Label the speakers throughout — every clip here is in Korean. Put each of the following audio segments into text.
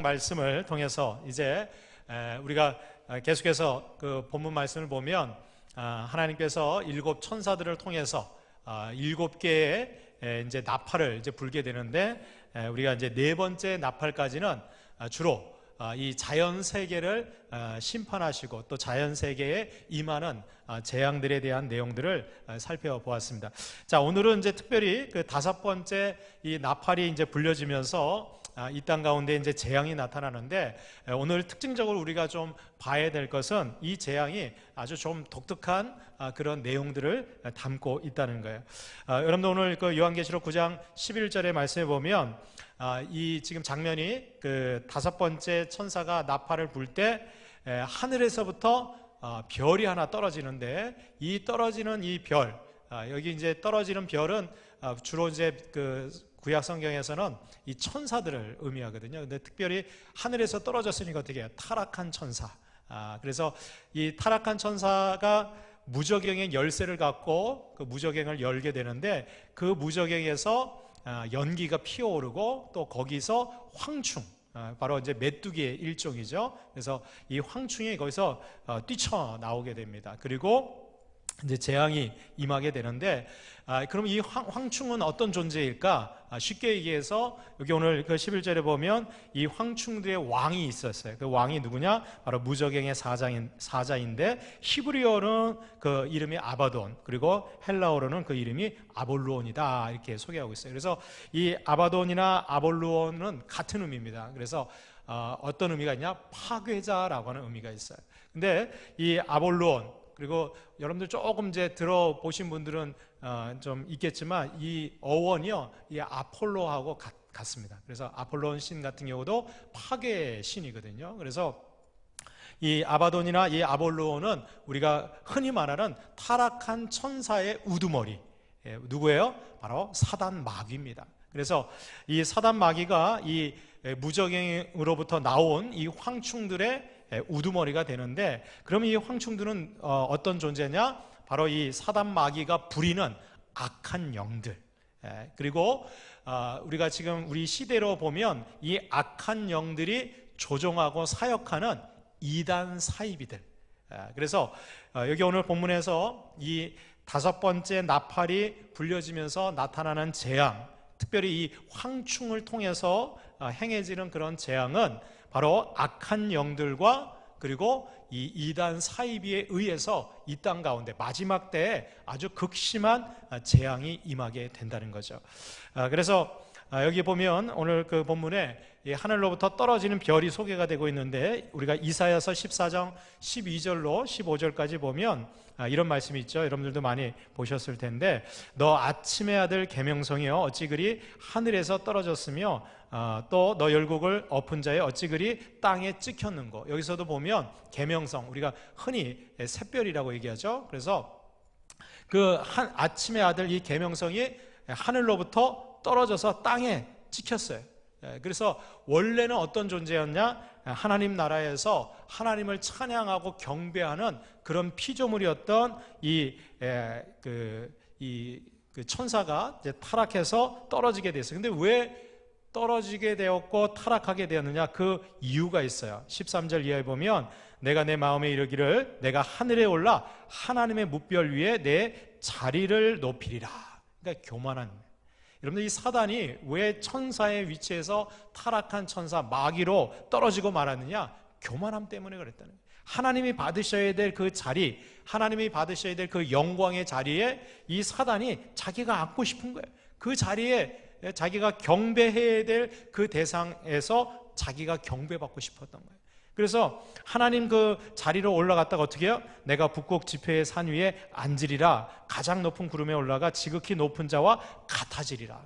Speaker 1: 말씀을 통해서 이제 우리가 계속해서 그 본문 말씀을 보면 하나님께서 7 천사들을 통해서 7개의 이제 나팔을 이제 불게 되는데, 우리가 이제 4번째 나팔까지는 주로 이 자연 세계를 심판하시고 또 자연 세계에 임하는 재앙들에 대한 내용들을 살펴보았습니다. 자, 오늘은 이제 특별히 그 5번째 이 나팔이 이제 불려지면서 이 땅 가운데 이제 재앙이 나타나는데, 오늘 특징적으로 우리가 좀 봐야 될 것은 이 재앙이 아주 좀 독특한 그런 내용들을 담고 있다는 거예요. 여러분들 오늘 그 요한계시록 9장 11절의 말씀에 보면 이 지금 장면이 그 5번째 천사가 나팔을 불 때 하늘에서부터 별이 하나 떨어지는데, 이 떨어지는 이 별, 여기 이제 떨어지는 별은 주로 이제 그 구약 성경에서는 이 천사들을 의미하거든요. 근데 특별히 하늘에서 떨어졌으니까 어떻게 해요? 타락한 천사. 그래서 이 타락한 천사가 무저갱의 열쇠를 갖고 그 무저갱을 열게 되는데, 그 무저갱에서 연기가 피어오르고 또 거기서 황충, 바로 이제 메뚜기의 일종이죠. 그래서 이 황충이 거기서 뛰쳐나오게 됩니다. 그리고 이제 재앙이 임하게 되는데, 그럼 이 황충은 어떤 존재일까? 쉽게 얘기해서 여기 오늘 그 11절에 보면 이 황충들의 왕이 있었어요. 그 왕이 누구냐? 바로 무저갱의 사자인데, 히브리어는 그 이름이 아바돈, 그리고 헬라어로는 그 이름이 아볼루온이다, 이렇게 소개하고 있어요. 그래서 이 아바돈이나 아볼루온은 같은 의미입니다. 그래서 어떤 의미가 있냐? 파괴자라고 하는 의미가 있어요. 근데 이 아볼루온, 그리고 여러분들 조금 이제 들어보신 분들은 좀 있겠지만, 이 어원이요, 이 아폴로하고 같습니다. 그래서 아폴론 신 같은 경우도 파괴의 신이거든요. 그래서 이 아바돈이나 이 아볼로는 우리가 흔히 말하는 타락한 천사의 우두머리, 누구예요? 바로 사단 마귀입니다. 그래서 이 사단 마귀가 이 무저갱으로부터 나온 이 황충들의 우두머리가 되는데, 그러면 이 황충들은 어떤 존재냐? 바로 이 사단 마귀가 부리는 악한 영들, 그리고 우리가 지금 우리 시대로 보면 이 악한 영들이 조종하고 사역하는 이단 사이비들. 그래서 여기 오늘 본문에서 이 5번째 나팔이 불려지면서 나타나는 재앙, 특별히 이 황충을 통해서 행해지는 그런 재앙은 바로 악한 영들과 그리고 이 이단 사이비에 의해서 이 땅 가운데 마지막 때에 아주 극심한 재앙이 임하게 된다는 거죠. 그래서 여기 보면 오늘 그 본문에 하늘로부터 떨어지는 별이 소개가 되고 있는데, 우리가 이사야서 14장 12절로 15절까지 보면 이런 말씀이 있죠. 여러분들도 많이 보셨을 텐데, 너 아침의 아들 계명성이여 어찌 그리 하늘에서 떨어졌으며 또 너 열국을 엎은 자여 어찌 그리 땅에 찍혔는고. 여기서도 보면 계명성, 우리가 흔히 샛별이라고 얘기하죠. 그래서 그 아침의 아들 이 계명성이 하늘로부터 떨어져서 땅에 찍혔어요. 그래서 원래는 어떤 존재였냐? 하나님 나라에서 하나님을 찬양하고 경배하는 그런 피조물이었던 그 천사가 이제 타락해서 떨어지게 됐어요. 근데 왜 떨어지게 되었고 타락하게 되었느냐? 그 이유가 있어요. 13절 이하에 보면, 내가 내 마음에 이르기를 내가 하늘에 올라 하나님의 뭇별 위에 내 자리를 높이리라. 그러니까 교만한, 여러분들 이 사단이 왜 천사의 위치에서 타락한 천사 마귀로 떨어지고 말았느냐? 교만함 때문에 그랬다는 거예요. 하나님이 받으셔야 될 그 자리, 하나님이 받으셔야 될 그 영광의 자리에 이 사단이 자기가 앉고 싶은 거예요. 그 자리에 자기가 경배해야 될 그 대상에서 자기가 경배받고 싶었던 거예요. 그래서 하나님 그 자리로 올라갔다가 어떻게 해요? 내가 북극 지폐의 산 위에 앉으리라. 가장 높은 구름에 올라가 지극히 높은 자와 같아지리라.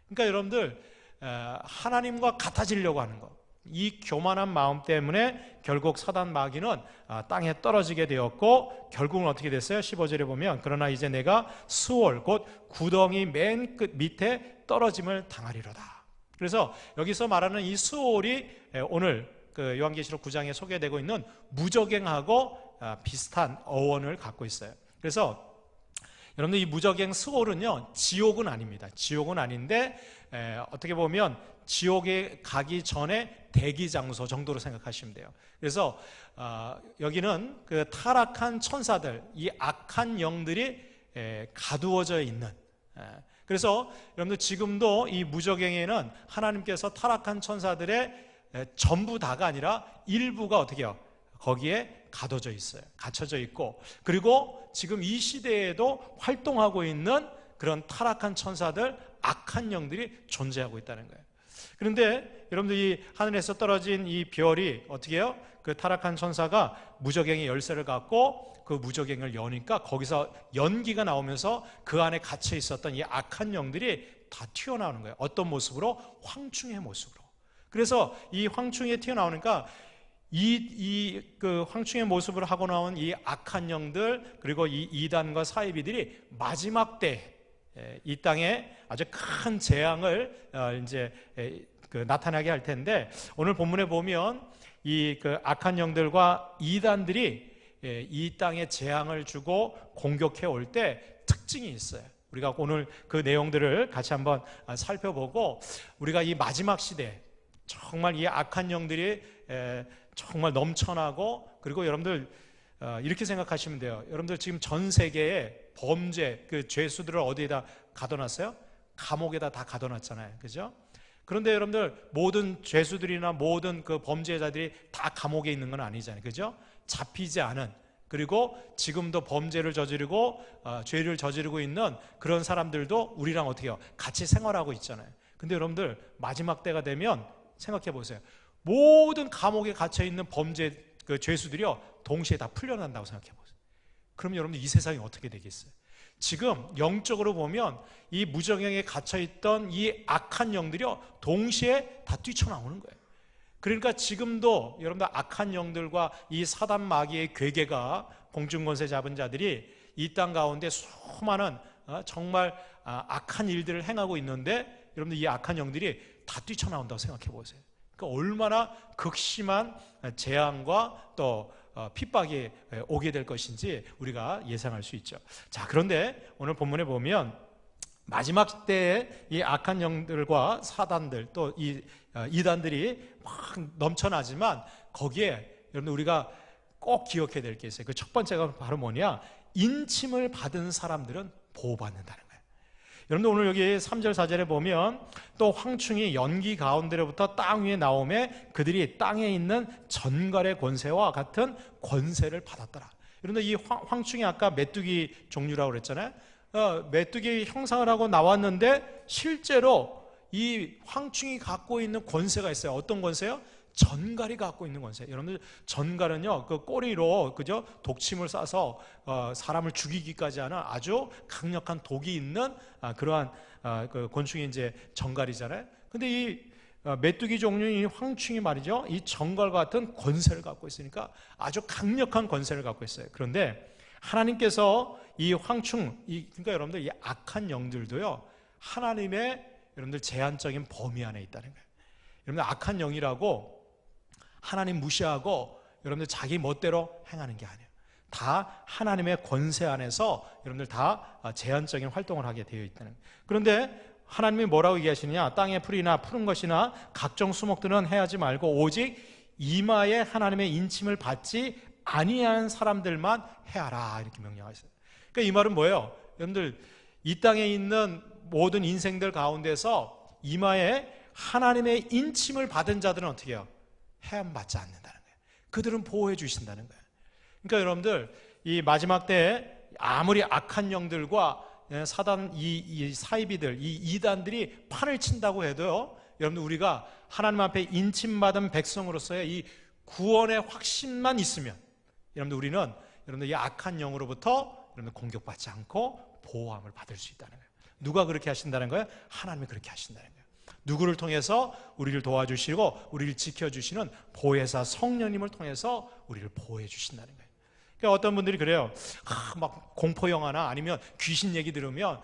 Speaker 1: 그러니까 여러분들 하나님과 같아지려고 하는 거, 이 교만한 마음 때문에 결국 사단 마귀는 땅에 떨어지게 되었고, 결국은 어떻게 됐어요? 15절에 보면, 그러나 이제 내가 수월 곧 구덩이 맨 끝 밑에 떨어짐을 당하리로다. 그래서 여기서 말하는 이 수월이 오늘 그 요한계시록 9장에 소개되고 있는 무저갱하고 비슷한 어원을 갖고 있어요. 그래서 여러분들 이 무저갱 스월은요, 지옥은 아닙니다. 지옥은 아닌데 어떻게 보면 지옥에 가기 전에 대기 장소 정도로 생각하시면 돼요. 그래서 여기는 그 타락한 천사들, 이 악한 영들이 가두어져 있는, 그래서 여러분들 지금도 이 무저갱에는 하나님께서 타락한 천사들의 전부 다가 아니라 일부가 어떻게 해요? 거기에 가둬져 있어요. 갇혀져 있고, 그리고 지금 이 시대에도 활동하고 있는 그런 타락한 천사들, 악한 영들이 존재하고 있다는 거예요. 그런데 여러분들 이 하늘에서 떨어진 이 별이 어떻게 해요? 그 타락한 천사가 무저갱의 열쇠를 갖고 그 무저갱을 여니까 거기서 연기가 나오면서 그 안에 갇혀 있었던 이 악한 영들이 다 튀어나오는 거예요. 어떤 모습으로? 황충의 모습으로. 그래서 이 황충이 튀어나오니까 그 황충의 모습을 하고 나온 이 악한 영들, 그리고 이 이단과 사이비들이 마지막 때 이 땅에 아주 큰 재앙을 이제 나타나게 할 텐데, 오늘 본문에 보면 이 그 악한 영들과 이단들이 이 땅에 재앙을 주고 공격해 올 때 특징이 있어요. 우리가 오늘 그 내용들을 같이 한번 살펴보고, 우리가 이 마지막 시대 정말 이 악한 영들이 정말 넘쳐나고, 그리고 여러분들 이렇게 생각하시면 돼요. 여러분들 지금 전 세계에 범죄, 그 죄수들을 어디에다 가둬놨어요? 감옥에다 다 가둬놨잖아요. 그죠? 그런데 여러분들 모든 죄수들이나 모든 그 범죄자들이 다 감옥에 있는 건 아니잖아요. 그죠? 잡히지 않은, 그리고 지금도 범죄를 저지르고 죄를 저지르고 있는 그런 사람들도 우리랑 어떻게 해요? 같이 생활하고 있잖아요. 근데 여러분들 마지막 때가 되면 생각해 보세요. 모든 감옥에 갇혀 있는 범죄 그 죄수들이요 동시에 다 풀려난다고 생각해 보세요. 그럼 여러분들 이 세상이 어떻게 되겠어요? 지금 영적으로 보면 이 무저갱에 갇혀 있던 이 악한 영들이요 동시에 다 뛰쳐나오는 거예요. 그러니까 지금도 여러분들 악한 영들과 이 사단 마귀의 괴계가, 공중권세 잡은 자들이 이 땅 가운데 수많은 정말 악한 일들을 행하고 있는데, 여러분들 이 악한 영들이 다 뛰쳐나온다고 생각해 보세요. 그러니까 얼마나 극심한 재앙과 또 핍박이 오게 될 것인지 우리가 예상할 수 있죠. 자, 그런데 오늘 본문에 보면 마지막 때에 이 악한 영들과 사단들, 또 이 이단들이 막 넘쳐나지만 거기에 여러분들 우리가 꼭 기억해야 될 게 있어요. 그 첫 번째가 바로 뭐냐? 인침을 받은 사람들은 보호받는다는 거예요. 여러분들 오늘 여기 3절 4절에 보면 또 황충이 연기 가운데로부터 땅 위에 나오매 그들이 땅에 있는 전갈의 권세와 같은 권세를 받았더라. 여러분들 이 황충이 아까 메뚜기 종류라고 그랬잖아요. 메뚜기 형상을 하고 나왔는데 실제로 이 황충이 갖고 있는 권세가 있어요. 어떤 권세요? 전갈이 갖고 있는 권세. 여러분들 전갈은요 그 꼬리로 그죠 독침을 싸서 사람을 죽이기까지 하는 아주 강력한 독이 있는 그러한 그 곤충이 이제 전갈이잖아요. 근데 이 메뚜기 종류의 이 황충이 말이죠, 이 전갈 같은 권세를 갖고 있으니까 아주 강력한 권세를 갖고 있어요. 그런데 하나님께서 이 황충, 그러니까 여러분들 이 악한 영들도요 하나님의 여러분들 제한적인 범위 안에 있다는 거예요. 여러분들 악한 영이라고 하나님 무시하고 여러분들 자기 멋대로 행하는 게 아니에요. 다 하나님의 권세 안에서 여러분들 다 제한적인 활동을 하게 되어 있다는 거예요. 그런데 하나님이 뭐라고 얘기하시느냐? 땅의 풀이나 푸른 것이나 각종 수목들은 해하지 말고 오직 이마에 하나님의 인침을 받지 아니한 사람들만 해하라, 이렇게 명령하셨어요. 그러니까 이 말은 뭐예요? 여러분들 이 땅에 있는 모든 인생들 가운데서 이마에 하나님의 인침을 받은 자들은 어떻게 해요? 해함받지 않는다는 거예요. 그들은 보호해 주신다는 거예요. 그러니까 여러분들 이 마지막 때에 아무리 악한 영들과 사단 이 사이비들, 이 이단들이 판을 친다고 해도요, 여러분들 우리가 하나님 앞에 인침받은 백성으로서의 이 구원의 확신만 있으면 여러분들 우리는 여러분들 이 악한 영으로부터 여러분들 공격받지 않고 보호함을 받을 수 있다는 거예요. 누가 그렇게 하신다는 거예요? 하나님이 그렇게 하신다는 거예요. 누구를 통해서? 우리를 도와주시고 우리를 지켜주시는 보혜사 성령님을 통해서 우리를 보호해 주신다는 거예요. 그러니까 어떤 분들이 그래요. 막 공포 영화나 아니면 귀신 얘기 들으면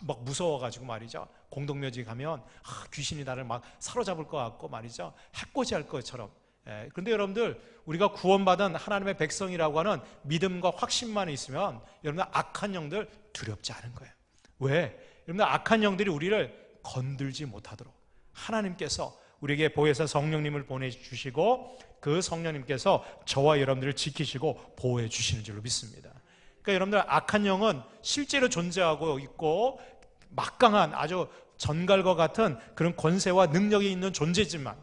Speaker 1: 막 무서워가지고 말이죠. 공동묘지 가면 귀신이 나를 막 사로잡을 것 같고 말이죠. 해코지할 것처럼. 그런데 여러분들 우리가 구원받은 하나님의 백성이라고 하는 믿음과 확신만 있으면 여러분들 악한 영들 두렵지 않은 거예요. 왜? 여러분들 악한 영들이 우리를 건들지 못하도록 하나님께서 우리에게 보혜사 성령님을 보내주시고 그 성령님께서 저와 여러분들을 지키시고 보호해 주시는 줄로 믿습니다. 그러니까 여러분들, 악한 영은 실제로 존재하고 있고 막강한 아주 전갈과 같은 그런 권세와 능력이 있는 존재지만,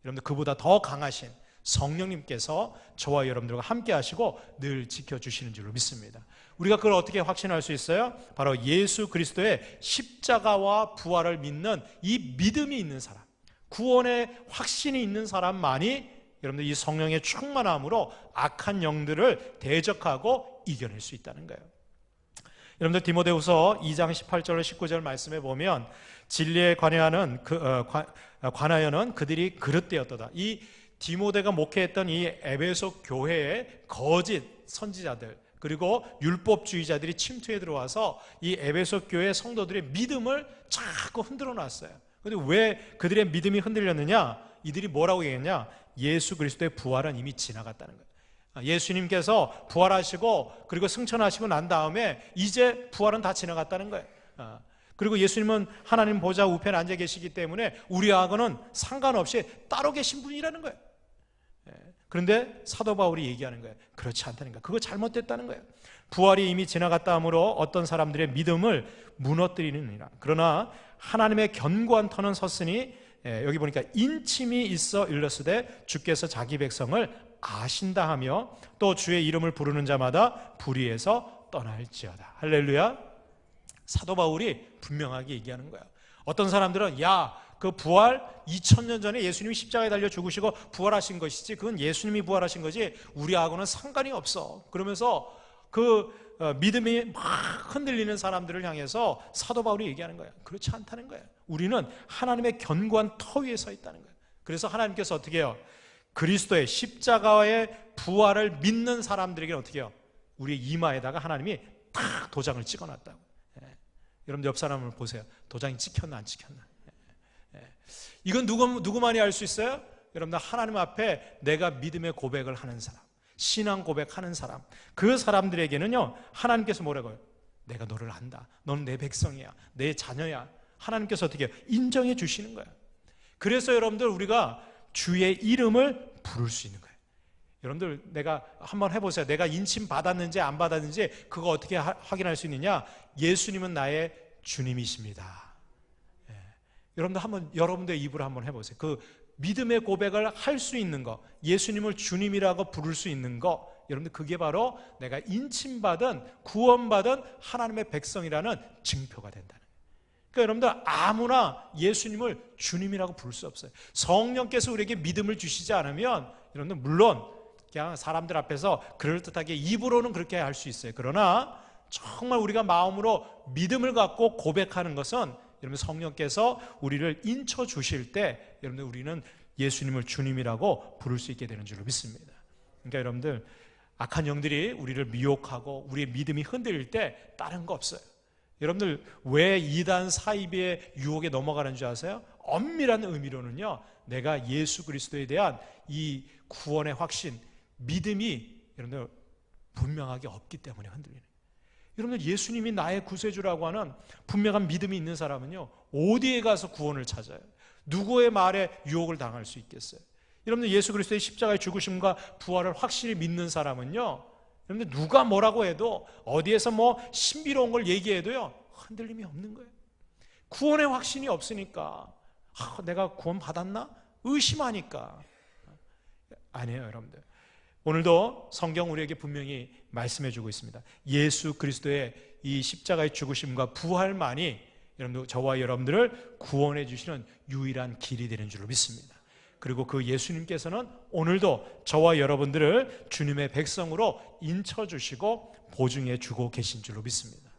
Speaker 1: 여러분들 그보다 더 강하신 성령님께서 저와 여러분들과 함께 하시고 늘 지켜주시는 줄로 믿습니다. 우리가 그걸 어떻게 확신할 수 있어요? 바로 예수 그리스도의 십자가와 부활을 믿는 이 믿음이 있는 사람, 구원의 확신이 있는 사람만이 여러분들 이 성령의 충만함으로 악한 영들을 대적하고 이겨낼 수 있다는 거예요. 여러분들 디모데후서 2장 18절 19절 말씀에 보면 진리에 관하여는 그들이 그릇되었도다. 이 디모데가 목회했던 이 에베소 교회의 거짓 선지자들 그리고 율법주의자들이 침투해 들어와서 이 에베소 교회 성도들의 믿음을 자꾸 흔들어 놨어요. 그런데 왜 그들의 믿음이 흔들렸느냐? 이들이 뭐라고 얘기했냐? 예수 그리스도의 부활은 이미 지나갔다는 거예요. 예수님께서 부활하시고 그리고 승천하시고 난 다음에 이제 부활은 다 지나갔다는 거예요. 그리고 예수님은 하나님 보좌 우편에 앉아 계시기 때문에 우리하고는 상관없이 따로 계신 분이라는 거예요. 그런데 사도 바울이 얘기하는 거예요. 그렇지 않다는 거예요. 그거 잘못됐다는 거예요. 부활이 이미 지나갔다 하므로 어떤 사람들의 믿음을 무너뜨리느니라. 그러나 하나님의 견고한 터는 섰으니, 여기 보니까 인침이 있어 일렀으되 주께서 자기 백성을 아신다 하며 또 주의 이름을 부르는 자마다 불의에서 떠날지어다. 할렐루야. 사도 바울이 분명하게 얘기하는 거야. 어떤 사람들은 그 부활 2000년 전에 예수님이 십자가에 달려 죽으시고 부활하신 것이지 그건 예수님이 부활하신 거지 우리하고는 상관이 없어. 그러면서 그 믿음이 막 흔들리는 사람들을 향해서 사도 바울이 얘기하는 거야. 그렇지 않다는 거야. 우리는 하나님의 견고한 터 위에 서 있다는 거야. 그래서 하나님께서 어떻게 해요? 그리스도의 십자가의 부활을 믿는 사람들에게는 어떻게 해요? 우리의 이마에다가 하나님이 딱 도장을 찍어놨다고. 여러분들 옆 사람을 보세요. 도장이 찍혔나 안 찍혔나. 이건 누구만이 알 수 있어요? 여러분들 하나님 앞에 내가 믿음의 고백을 하는 사람, 신앙 고백하는 사람, 그 사람들에게는요 하나님께서 뭐라고 해요? 내가 너를 안다. 너는 내 백성이야. 내 자녀야. 하나님께서 어떻게 해요? 인정해 주시는 거예요. 그래서 여러분들 우리가 주의 이름을 부를 수 있는 거예요. 여러분들 내가 한번 해보세요. 내가 인침 받았는지 안 받았는지 그거 어떻게 확인할 수 있느냐? 예수님은 나의 주님이십니다. 여러분들 한번 여러분들의 입으로 한번 해보세요. 그 믿음의 고백을 할 수 있는 거, 예수님을 주님이라고 부를 수 있는 거, 여러분들 그게 바로 내가 인침받은 구원받은 하나님의 백성이라는 증표가 된다는 거예요. 그러니까 여러분들 아무나 예수님을 주님이라고 부를 수 없어요. 성령께서 우리에게 믿음을 주시지 않으면 여러분들 물론 그냥 사람들 앞에서 그럴듯하게 입으로는 그렇게 할 수 있어요. 그러나 정말 우리가 마음으로 믿음을 갖고 고백하는 것은 여러분 성령께서 우리를 인쳐 주실 때 여러분들 우리는 예수님을 주님이라고 부를 수 있게 되는 줄로 믿습니다. 그러니까 여러분들 악한 영들이 우리를 미혹하고 우리의 믿음이 흔들릴 때 다른 거 없어요. 여러분들 왜 이단 사이비의 유혹에 넘어가는 줄 아세요? 엄밀한 의미로는요 내가 예수 그리스도에 대한 이 구원의 확신, 믿음이 여러분들 분명하게 없기 때문에 흔들리는 거예요. 여러분들 예수님이 나의 구세주라고 하는 분명한 믿음이 있는 사람은요 어디에 가서 구원을 찾아요? 누구의 말에 유혹을 당할 수 있겠어요? 여러분들 예수 그리스도의 십자가의 죽으심과 부활을 확실히 믿는 사람은요 여러분들 누가 뭐라고 해도 어디에서 뭐 신비로운 걸 얘기해도요 흔들림이 없는 거예요. 구원의 확신이 없으니까 내가 구원 받았나? 의심하니까. 아니에요 여러분들. 오늘도 성경 우리에게 분명히 말씀해 주고 있습니다. 예수 그리스도의 이 십자가의 죽으심과 부활만이 여러분들 저와 여러분들을 구원해 주시는 유일한 길이 되는 줄로 믿습니다. 그리고 그 예수님께서는 오늘도 저와 여러분들을 주님의 백성으로 인쳐주시고 보증해 주고 계신 줄로 믿습니다.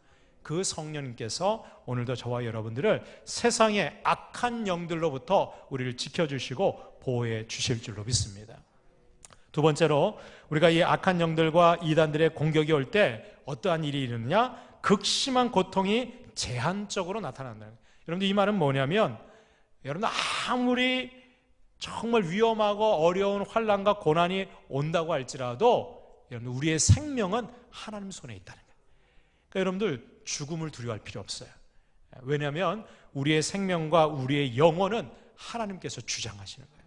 Speaker 1: 그 성령님께서 오늘도 저와 여러분들을 세상의 악한 영들로부터 우리를 지켜주시고 보호해 주실 줄로 믿습니다. 두 번째로 우리가 이 악한 영들과 이단들의 공격이 올 때 어떠한 일이 일어나냐? 극심한 고통이 제한적으로 나타난다. 여러분들 이 말은 뭐냐면 여러분들 아무리 정말 위험하고 어려운 환난과 고난이 온다고 할지라도 여러분들 우리의 생명은 하나님 손에 있다는 거예요. 그러니까 여러분들 죽음을 두려워할 필요 없어요. 왜냐하면 우리의 생명과 우리의 영혼은 하나님께서 주장하시는 거예요.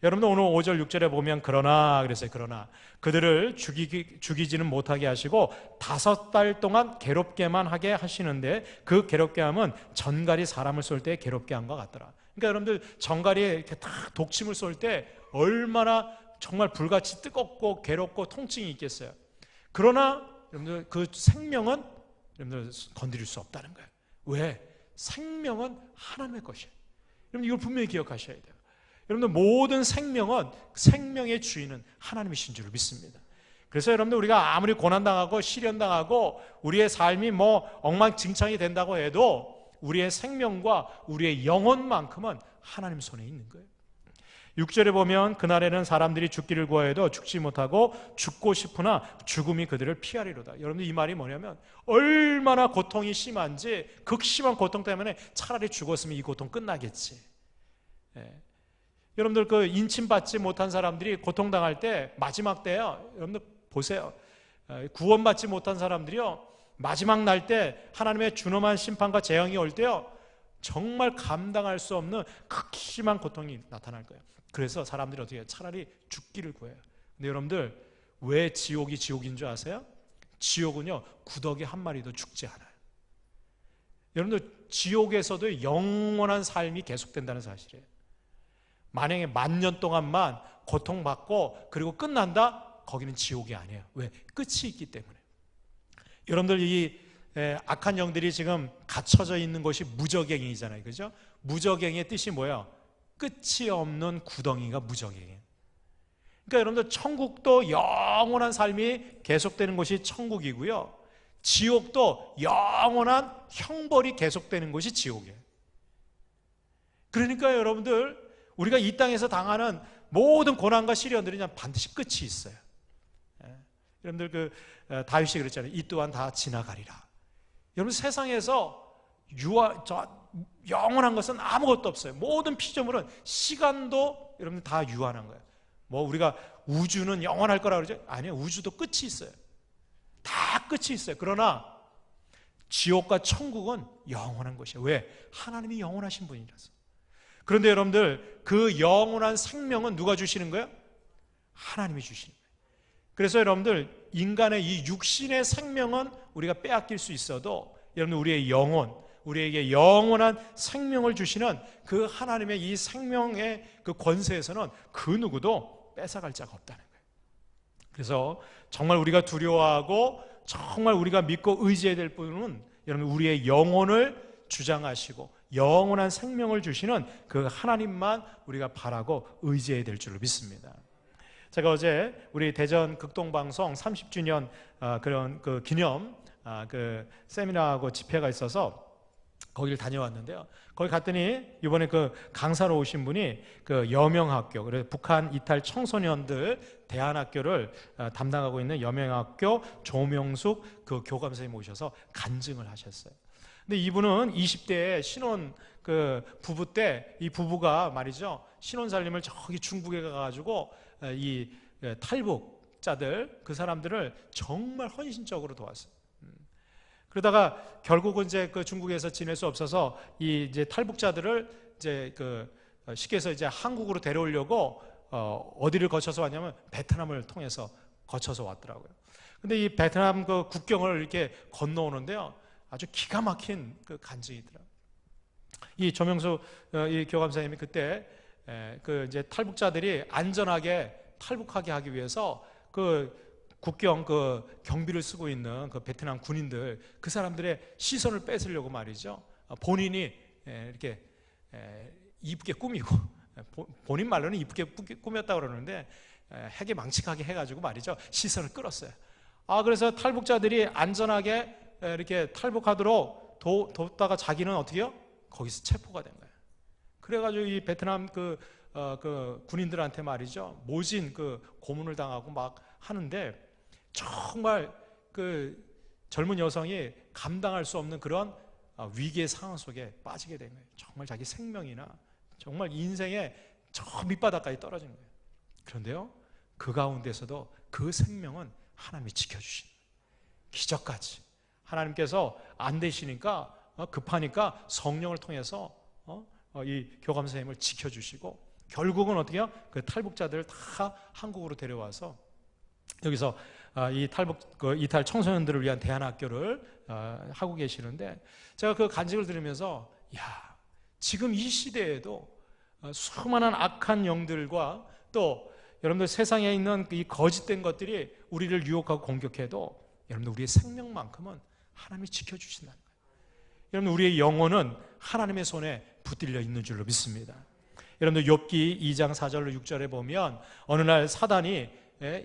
Speaker 1: 여러분들 오늘 5절 6절에 보면 그러나 그랬어요. 그러나 그들을 죽이지는 못하게 하시고 5달 동안 괴롭게만 하게 하시는데 그 괴롭게 함은 전갈이 사람을 쏠 때 괴롭게 함과 같더라. 그러니까 여러분들 전갈이 이렇게 딱 독침을 쏠 때 얼마나 정말 불같이 뜨겁고 괴롭고 통증이 있겠어요. 그러나 여러분들 그 생명은 여러분들 건드릴 수 없다는 거예요. 왜? 생명은 하나님의 것이에요. 여러분 이걸 분명히 기억하셔야 돼요. 여러분들 모든 생명은 생명의 주인은 하나님이신 줄을 믿습니다. 그래서 여러분들 우리가 아무리 고난당하고 시련당하고 우리의 삶이 뭐 엉망진창이 된다고 해도 우리의 생명과 우리의 영혼만큼은 하나님 손에 있는 거예요. 6절에 보면 그날에는 사람들이 죽기를 구하여도 죽지 못하고 죽고 싶으나 죽음이 그들을 피하리로다. 여러분들 이 말이 뭐냐면 얼마나 고통이 심한지 극심한 고통 때문에 차라리 죽었으면 이 고통 끝나겠지. 여러분들 그 인침받지 못한 사람들이 고통당할 때 마지막 때요. 여러분들 보세요. 구원받지 못한 사람들이요. 마지막 날 때 하나님의 준엄한 심판과 재앙이 올 때요. 정말 감당할 수 없는 극심한 고통이 나타날 거예요. 그래서 사람들이 어떻게 해요? 차라리 죽기를 구해요. 근데 여러분들 왜 지옥이 지옥인 줄 아세요? 지옥은요. 구더기 한 마리도 죽지 않아요. 여러분들 지옥에서도 영원한 삶이 계속된다는 사실이에요. 만약에 10,000년 동안만 고통받고 그리고 끝난다? 거기는 지옥이 아니에요. 왜? 끝이 있기 때문에. 여러분들 이 악한 영들이 지금 갇혀져 있는 곳이 무저갱이잖아요. 그죠? 무저갱이의 뜻이 뭐예요? 끝이 없는 구덩이가 무저갱이에요. 그러니까 여러분들 천국도 영원한 삶이 계속되는 곳이 천국이고요. 지옥도 영원한 형벌이 계속되는 곳이 지옥이에요. 그러니까 여러분들 우리가 이 땅에서 당하는 모든 고난과 시련들이 그냥 반드시 끝이 있어요. 여러분들 그 다윗이 그랬잖아요. 이 또한 다 지나가리라. 여러분 세상에서 영원한 것은 아무것도 없어요. 모든 피조물은 시간도 여러분 다 유한한 거예요. 뭐 우리가 우주는 영원할 거라고 그러죠? 아니요. 우주도 끝이 있어요. 다 끝이 있어요. 그러나 지옥과 천국은 영원한 것이에요. 왜? 하나님이 영원하신 분이라서. 그런데 여러분들 그 영원한 생명은 누가 주시는 거예요? 하나님이 주시는 거예요. 그래서 여러분들 인간의 이 육신의 생명은 우리가 빼앗길 수 있어도 여러분들 우리의 영혼, 우리에게 영원한 생명을 주시는 그 하나님의 이 생명의 그 권세에서는 그 누구도 뺏어갈 자가 없다는 거예요. 그래서 정말 우리가 두려워하고 정말 우리가 믿고 의지해야 될 분은 여러분 우리의 영혼을 주장하시고 영원한 생명을 주시는 그 하나님만 우리가 바라고 의지해야 될 줄로 믿습니다. 제가 어제 우리 대전 극동방송 30주년 그런 그 기념 그 세미나하고 집회가 있어서 거기를 다녀왔는데요. 거기 갔더니 이번에 그 강사로 오신 분이 그 여명학교, 그래서 북한 이탈 청소년들 대안학교를 담당하고 있는 여명학교 조명숙 그 교감 선생님 오셔서 간증을 하셨어요. 근데 이분은 20대에 신혼 그 부부 때 이 부부가 말이죠. 신혼 살림을 저기 중국에 가가지고 이 탈북자들 그 사람들을 정말 헌신적으로 도왔어요. 그러다가 결국은 이제 그 중국에서 지낼 수 없어서 이 이제 탈북자들을 이제 그 쉽게 해서 이제 한국으로 데려오려고 어디를 거쳐서 왔냐면 베트남을 통해서 거쳐서 왔더라고요. 근데 이 베트남 그 국경을 이렇게 건너오는데요. 아주 기가 막힌 그 간증이더라고요. 이 조명수 이 교감 선생님이 그때 그 이제 탈북자들이 안전하게 탈북하게 하기 위해서 그 국경 그 경비를 쓰고 있는 그 베트남 군인들 그 사람들의 시선을 뺏으려고 말이죠. 본인이 이렇게 이쁘게 꾸미고 본인 말로는 이쁘게 꾸몄다고 그러는데 핵에 망측하게 해가지고 말이죠. 시선을 끌었어요. 그래서 탈북자들이 안전하게 이렇게 탈북하도록 돕다가 자기는 어떻게 해요? 거기서 체포가 된 거예요. 그래가지고 이 베트남 그 군인들한테 말이죠. 모진 그 고문을 당하고 막 하는데 정말 그 젊은 여성이 감당할 수 없는 그런 위기의 상황 속에 빠지게 된 거예요. 정말 자기 생명이나 정말 인생의 저 밑바닥까지 떨어진 거예요. 그런데요, 그 가운데서도 그 생명은 하나님이 지켜주신 거예요. 기적까지 하나님께서 안 되시니까 급하니까 성령을 통해서 이 교감 선생님을 지켜주시고 결국은 어떻게 해요? 그 탈북자들을 다 한국으로 데려와서 여기서 이탈 청소년들을 위한 대안학교를 하고 계시는데, 제가 그 간증을 들으면서 지금 이 시대에도 수많은 악한 영들과 또 여러분들 세상에 있는 이 거짓된 것들이 우리를 유혹하고 공격해도 여러분들 우리의 생명만큼은 하나님이 지켜주신다는 거예요. 여러분 우리의 영혼은 하나님의 손에 붙들려 있는 줄로 믿습니다. 여러분들 욥기 2장 4절로 6절에 보면 어느 날 사단이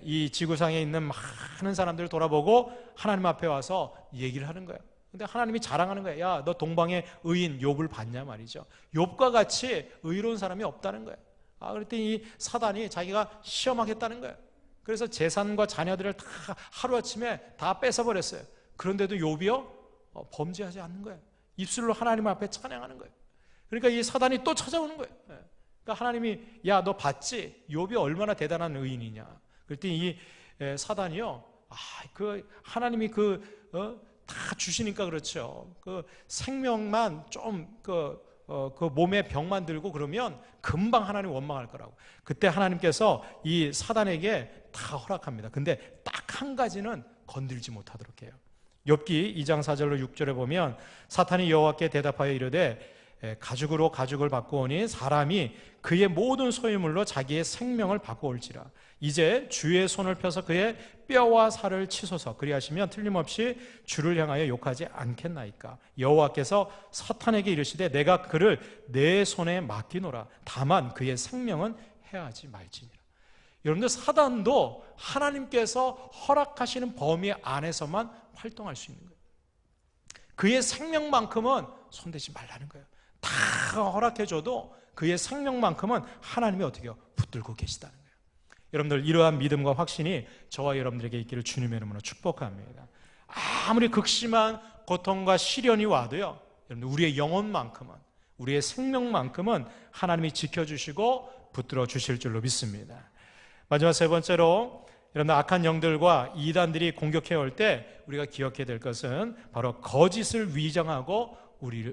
Speaker 1: 이 지구상에 있는 많은 사람들을 돌아보고 하나님 앞에 와서 얘기를 하는 거예요. 근데 하나님이 자랑하는 거예요. 야, 너 동방의 의인 욥을 봤냐 말이죠. 욥과 같이 의로운 사람이 없다는 거예요. 그랬더니 이 사단이 자기가 시험하겠다는 거예요. 그래서 재산과 자녀들을 다 하루아침에 다 뺏어버렸어요. 그런데도 욥이요 범죄하지 않는 거예요. 입술로 하나님 앞에 찬양하는 거예요. 그러니까 이 사단이 또 찾아오는 거예요. 그러니까 하나님이 야, 너 봤지? 욥이 얼마나 대단한 의인이냐. 그랬더니 이 사단이요 하나님이 다 주시니까 그렇죠. 그 생명만 좀 그 몸에 병만 들고 그러면 금방 하나님 원망할 거라고. 그때 하나님께서 이 사단에게 다 허락합니다. 근데 딱 한 가지는 건들지 못하도록 해요. 욥기 2장 4절로 6절에 보면 사탄이 여호와께 대답하여 이르되 가죽으로 가죽을 바꾸오니 사람이 그의 모든 소유물로 자기의 생명을 바꾸올지라. 이제 주의 손을 펴서 그의 뼈와 살을 치소서. 그리하시면 틀림없이 주를 향하여 욕하지 않겠나이까. 여호와께서 사탄에게 이르시되 내가 그를 내 손에 맡기노라. 다만 그의 생명은 해하지 말지니라. 여러분들 사단도 하나님께서 허락하시는 범위 안에서만 활동할 수 있는 거예요. 그의 생명만큼은 손대지 말라는 거예요. 다 허락해줘도 그의 생명만큼은 하나님이 어떻게 해요? 붙들고 계시다는 거예요. 여러분들 이러한 믿음과 확신이 저와 여러분들에게 있기를 주님의 이름으로 축복합니다. 아무리 극심한 고통과 시련이 와도요, 여러분들 우리의 영혼만큼은, 우리의 생명만큼은 하나님이 지켜주시고 붙들어 주실 줄로 믿습니다. 마지막 세 번째로, 여러분들 악한 영들과 이단들이 공격해 올 때 우리가 기억해야 될 것은 바로 거짓을 위장하고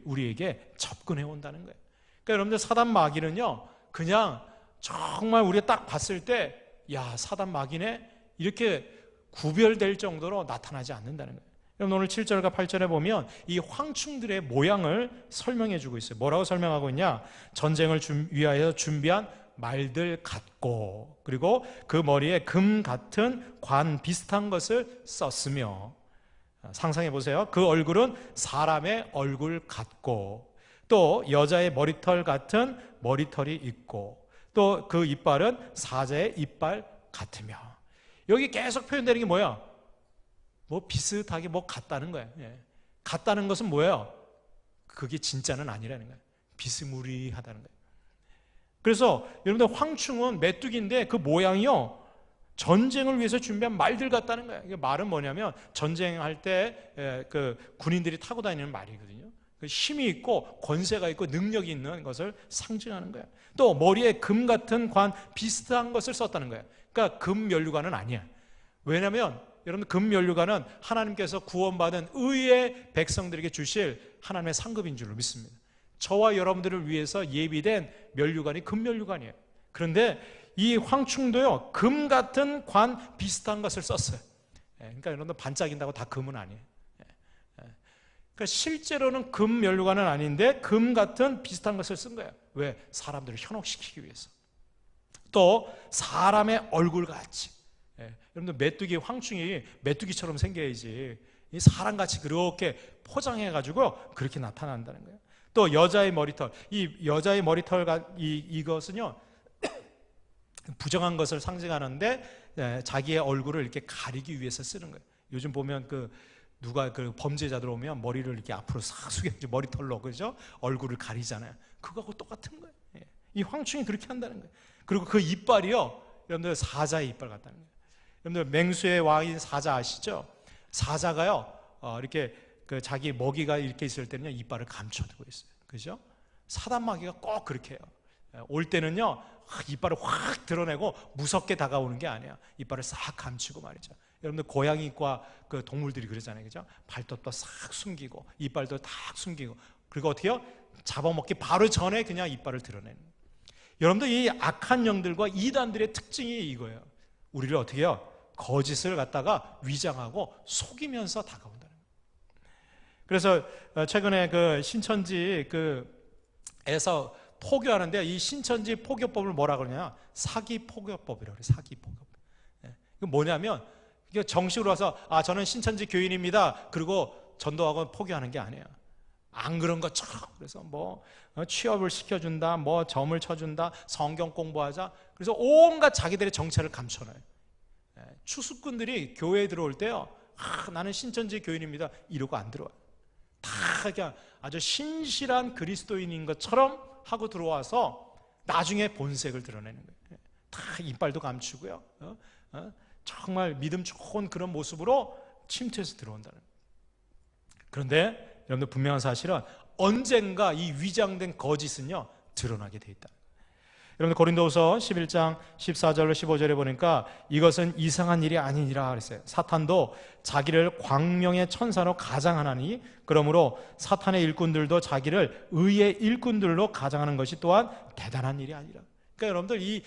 Speaker 1: 우리에게 접근해 온다는 거예요. 그러니까 여러분들 사단 마귀는요, 그냥 정말 우리가 딱 봤을 때 야, 사단 마귀네 이렇게 구별될 정도로 나타나지 않는다는 거예요. 여러분 오늘 7절과 8절에 보면 이 황충들의 모양을 설명해 주고 있어요. 뭐라고 설명하고 있냐? 전쟁을 위하여 준비한 말들 같고, 그리고 그 머리에 금 같은 관 비슷한 것을 썼으며, 상상해 보세요. 그 얼굴은 사람의 얼굴 같고, 또 여자의 머리털 같은 머리털이 있고, 또 그 이빨은 사자의 이빨 같으며. 여기 계속 표현되는 게 뭐야? 뭐 비슷하게 뭐 같다는 거예요. 같다는 것은 뭐예요? 그게 진짜는 아니라는 거예요. 비스무리하다는 거예요. 그래서 여러분들 황충은 메뚜기인데 그 모양이요, 전쟁을 위해서 준비한 말들 같다는 거예요. 이게 말은 뭐냐면 전쟁할 때 그 군인들이 타고 다니는 말이거든요. 힘이 있고 권세가 있고 능력이 있는 것을 상징하는 거예요. 또 머리에 금 같은 관 비슷한 것을 썼다는 거예요. 그러니까 금 면류관은 아니야. 왜냐하면 여러분 금 면류관은 하나님께서 구원받은 의의 백성들에게 주실 하나님의 상급인 줄로 믿습니다. 저와 여러분들을 위해서 예비된 면류관이 금 면류관이에요. 그런데 이 황충도요, 금 같은 관 비슷한 것을 썼어요. 그러니까 여러분들 반짝인다고 다 금은 아니에요. 그러니까 실제로는 금 면류관은 아닌데 금 같은 비슷한 것을 쓴 거예요. 왜? 사람들을 현혹시키기 위해서. 또 사람의 얼굴같이. 여러분들 메뚜기, 황충이 메뚜기처럼 생겨야지 이 사람같이 그렇게 포장해가지고 그렇게 나타난다는 거예요. 또 여자의 머리털, 이 여자의 머리털 이것은요 부정한 것을 상징하는데 자기의 얼굴을 이렇게 가리기 위해서 쓰는 거예요. 요즘 보면 누가 범죄자들 오면 머리를 이렇게 앞으로 싹 숙여서 머리털로, 그죠? 얼굴을 가리잖아요. 그거하고 똑같은 거예요. 이 황충이 그렇게 한다는 거예요. 그리고 그 이빨이요, 여러분들 사자의 이빨 같다는 거예요. 여러분들 맹수의 왕인 사자 아시죠? 사자가요, 이렇게 자기 먹이가 이렇게 있을 때는요, 이빨을 감춰두고 있어요. 그죠? 사단 마귀가 꼭 그렇게 해요. 올 때는요, 이빨을 확 드러내고 무섭게 다가오는 게 아니야. 이빨을 싹 감추고 말이죠. 여러분들 고양이과 동물들이 그러잖아요. 그죠? 발톱도 싹 숨기고, 이빨도 딱 숨기고, 그리고 어떻게 해요? 잡아먹기 바로 전에 그냥 이빨을 드러내는. 여러분들 이 악한 영들과 이단들의 특징이 이거예요. 우리를 어떻게 해요? 거짓을 갖다가 위장하고 속이면서 다가온다는 거예요. 그래서 최근에 그 신천지 에서 포교하는데 이 신천지 포교법을 뭐라 그러냐? 사기 포교법이라고 그래요. 사기 포교법. 이거 뭐냐면 이게 정식으로 와서 저는 신천지 교인입니다. 그리고 전도하고 포교하는 게 아니에요. 안 그런 것처럼. 그래서 뭐 취업을 시켜준다, 뭐 점을 쳐준다, 성경 공부하자. 그래서 온갖 자기들의 정체를 감춰놔요. 추수꾼들이 교회에 들어올 때요, 나는 신천지 교인입니다 이러고 안 들어와요. 다 그냥 아주 신실한 그리스도인인 것처럼 하고 들어와서 나중에 본색을 드러내는 거예요. 다 이빨도 감추고요, 정말 믿음 좋은 그런 모습으로 침투해서 들어온다는 거예요. 그런데 여러분들 분명한 사실은 언젠가 이 위장된 거짓은요 드러나게 돼 있다. 여러분들 고린도후서 11장 14절로 15절에 보니까 이것은 이상한 일이 아니니라 그랬어요. 사탄도 자기를 광명의 천사로 가장하나니 그러므로 사탄의 일꾼들도 자기를 의의 일꾼들로 가장하는 것이 또한 대단한 일이 아니라. 그러니까 여러분들 이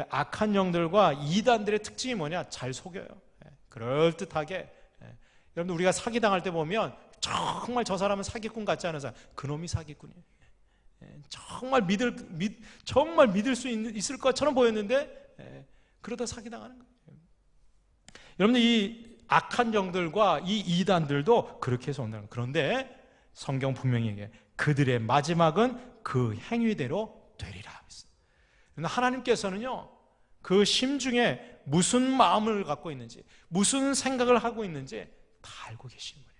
Speaker 1: 악한 영들과 이단들의 특징이 뭐냐? 잘 속여요. 그럴듯하게. 여러분들 우리가 사기당할 때 보면 정말 저 사람은 사기꾼 같지 않은 사람, 그놈이 사기꾼이에요. 정말 믿을 수 있을 것처럼 보였는데 그러다 사기당하는 거예요. 여러분들 이 악한 영들과 이 이단들도 그렇게 해서 온다는 거예요. 그런데 성경 분명히 얘기해요. 그들의 마지막은 그 행위대로 되리라. 하나님께서는요 그 심중에 무슨 마음을 갖고 있는지, 무슨 생각을 하고 있는지 다 알고 계신 거예요.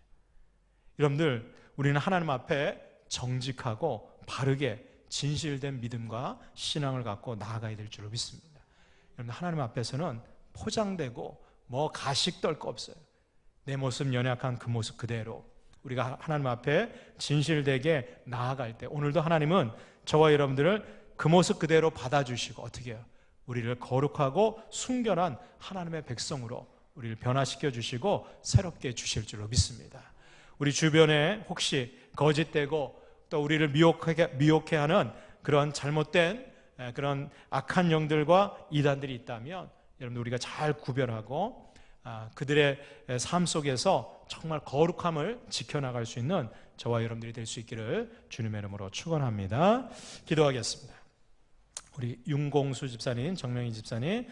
Speaker 1: 여러분들 우리는 하나님 앞에 정직하고 바르게 진실된 믿음과 신앙을 갖고 나아가야 될 줄로 믿습니다. 여러분 하나님 앞에서는 포장되고 뭐 가식 떨 거 없어요. 내 모습 연약한 그 모습 그대로 우리가 하나님 앞에 진실되게 나아갈 때 오늘도 하나님은 저와 여러분들을 그 모습 그대로 받아주시고 어떻게 해요? 우리를 거룩하고 순결한 하나님의 백성으로 우리를 변화시켜 주시고 새롭게 주실 줄로 믿습니다. 우리 주변에 혹시 거짓되고 또 우리를 미혹해 하는 그런 잘못된 그런 악한 영들과 이단들이 있다면 여러분들 우리가 잘 구별하고 그들의 삶 속에서 정말 거룩함을 지켜나갈 수 있는 저와 여러분들이 될 수 있기를 주님의 이름으로 축원합니다. 기도하겠습니다. 우리 윤공수 집사님, 정명희 집사님